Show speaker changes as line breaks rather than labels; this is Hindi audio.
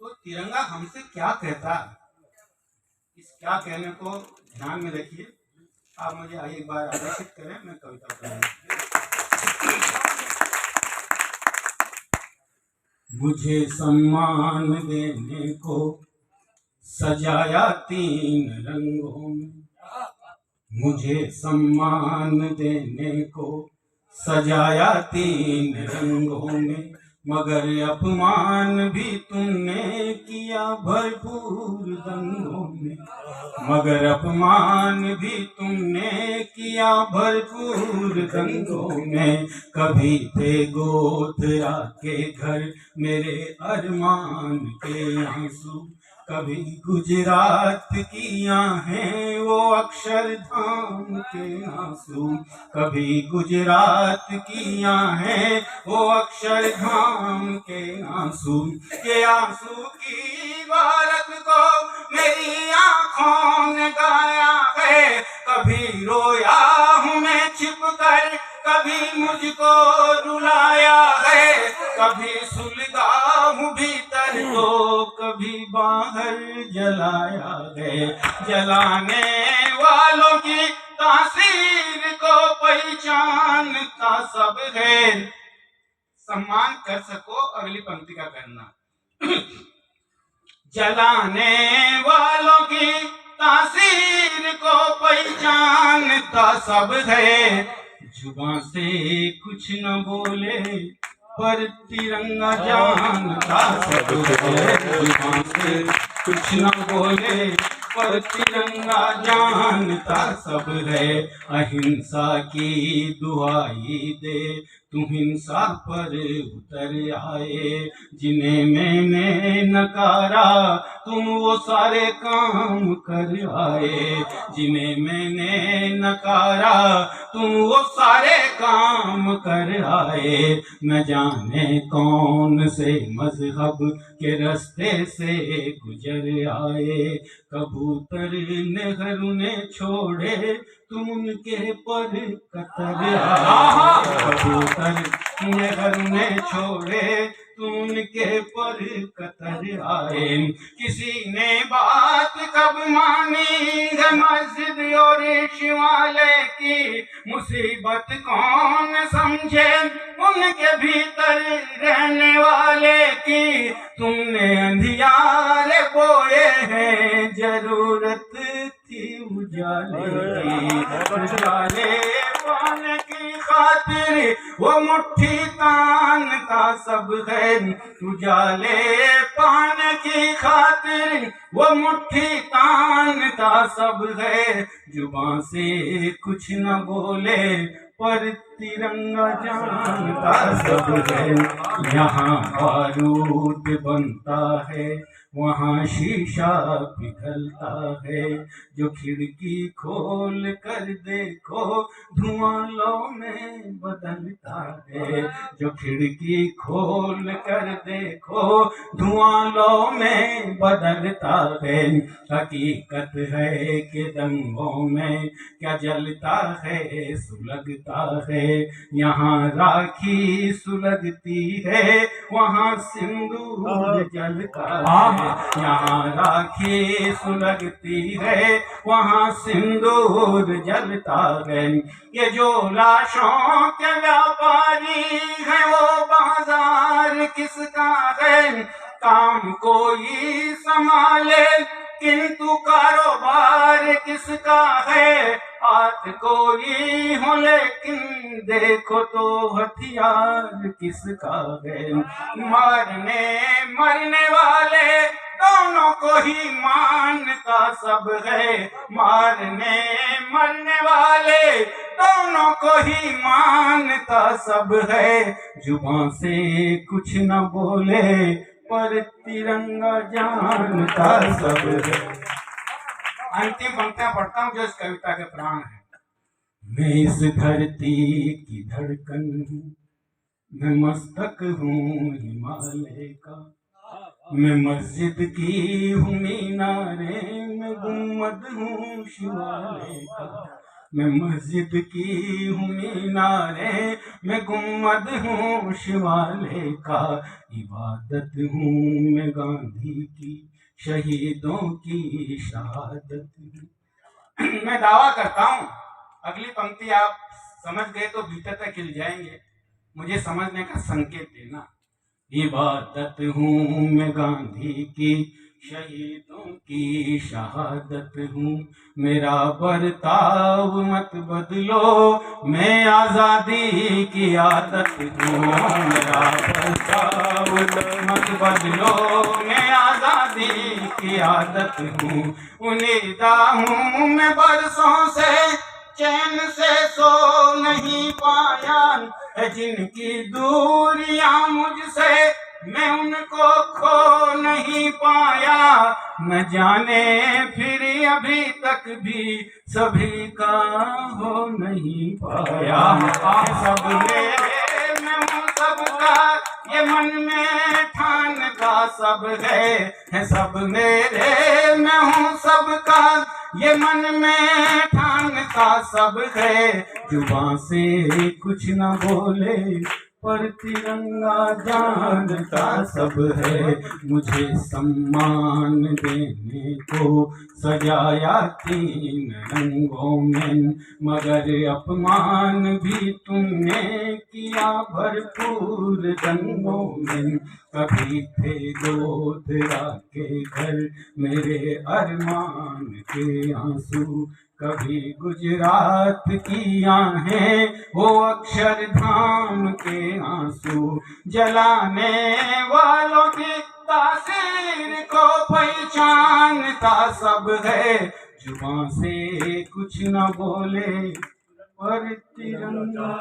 तो तिरंगा हमसे क्या कहता है, इस क्या कहने को ध्यान में रखिए। आप मुझे एक बार आदेशित करें, मैं कविता पढ़ूंगा। मुझे सम्मान देने को सजाया 3 रंगों में, मुझे सम्मान देने को सजाया 3 रंगों में, मगर अपमान भी तुमने किया भरपूर दंगों में, मगर अपमान भी तुमने किया भरपूर दंगों में। कभी थे गोधरा के घर मेरे अरमान के आंसू, कभी गुजरात की आहें वो अक्षरधाम के आंसू, कभी गुजरात की आहें वो अक्षरधाम के आंसू, के आंसू की भारत को मेरी आंखों ने गाया है। कभी रोया हूँ मैं छिप कर, कभी मुझको रुलाया है, कभी सुलगा हूँ भीतर तो कभी बाहर जलाया है। जलाने वालों की तासीर को पहचानता सब है। सम्मान कर सको अगली पंक्ति का करना। जलाने वालों की तासीर को पहचानता सब है। जुबान से कुछ न बोले पर तिरंगा जानता सब है। जुबान से कुछ न बोले पर तिरंगा जानता सब है। अहिंसा की दुहाई दे तुम हिंसा पर उतर आए, जिन्हें मैंने नकारा तुम वो सारे काम कर आए, जिन्हें मैंने नकारा तुम वो सारे काम कर आए। न जाने कौन से मजहब के रास्ते से गुजर आए, कबूतर नेहरू ने छोड़े तुम उनके पर कतर आए, कबूतर नेहरू ने छोड़े तुम उनके पर कतर आए। किसी ने बात कब मानी है मस्जिद और शिवालय की, मुसीबत कौन समझे उनके भीतर रहने वाले की। तुमने अंधियारे बोए हैं जरूरत थी उजाले की, उजाले पाने की खातिर वो मुट्ठी तानता सब है। उजाले पाने की खातिर वो मुट्ठी तानता सब है। जुबान से कुछ न बोले पर तिरंगा जानता सब है। यहाँ बारूद बनता है वहाँ शीशा पिघलता है, जो खिड़की खोल कर देखो धुआं लो में बदलता है, जो खिड़की खोल कर देखो धुआं लो में बदलता है। हकीकत है कि दंगों में क्या जलता है सुलगता है, यहाँ राखी सुलगती है वहाँ सिंदूर जलता है, यहाँ राखी सुलगती है वहाँ सिंदूर जलता है। ये जो लाशों के व्यापारी है वो बाजार किसका है, काम कोई संभाले किंतु कारोबार किसका है। हाथ कोई हो लेकिन देखो तो हथियार किसका है। मारने मरने वाले दोनों को ही मानता सब है, मारने मरने वाले दोनों को ही मानता सब है। जुबान से कुछ न बोले पर तिरंगा जानता सब है। अंतिम पंक्तियां पढ़ता हूँ जो इस कविता के प्राण है। मैं इस धरती की धड़कन हूँ, मैं मस्तक हूँ हिमालय का, मैं मस्जिद की हूँ मीनारे, मैं गुम्बद हूँ शिवालय का, मैं मस्जिद की हूँ मीनारे, मैं गुम्बद हूँ शिवालय का, इबादत हूँ मैं गांधी की, शहीदों की शहादत हूँ। मैं दावा करता हूँ, अगली पंक्ति आप समझ गए तो भीतर तक खिल जाएंगे, मुझे समझने का संकेत देना। इबादत हूँ मैं गांधी की, शहीदों की शहादत हूँ, मेरा बर्ताव मत बदलो, मैं आजादी की आदत हूँ, मेरा बर्ताव मत बदलो, मैं आजादी की आदत हूँ। उम्मीदा हूँ मैं बरसों से, चैन से सो नहीं पाया है, जिनकी दूरियां मुझसे, मैं उनको खो नहीं पाया, न जाने फिर अभी तक भी सभी का हो नहीं पाया। सब मेरे मैं हूँ सबका, ये मन में ठान का सब है सब मेरे मैं हूँ सबका, ये मन में ठान का सब है। जुबान से कुछ न बोले पर तिरंगा जानता सब है, मुझे सम्मान देने को सजाया 3 रंगों में, मगर अपमान भी तुमने किया भरपूर रंगों में। कभी थे गोधरा के घर मेरे अरमान के आंसू, कभी गुजरात की आहें वो अक्षरधाम के आंसू, जलाने वालों की तासीर को पहचानता सब है। जुबान से कुछ न बोले पर तिरंगा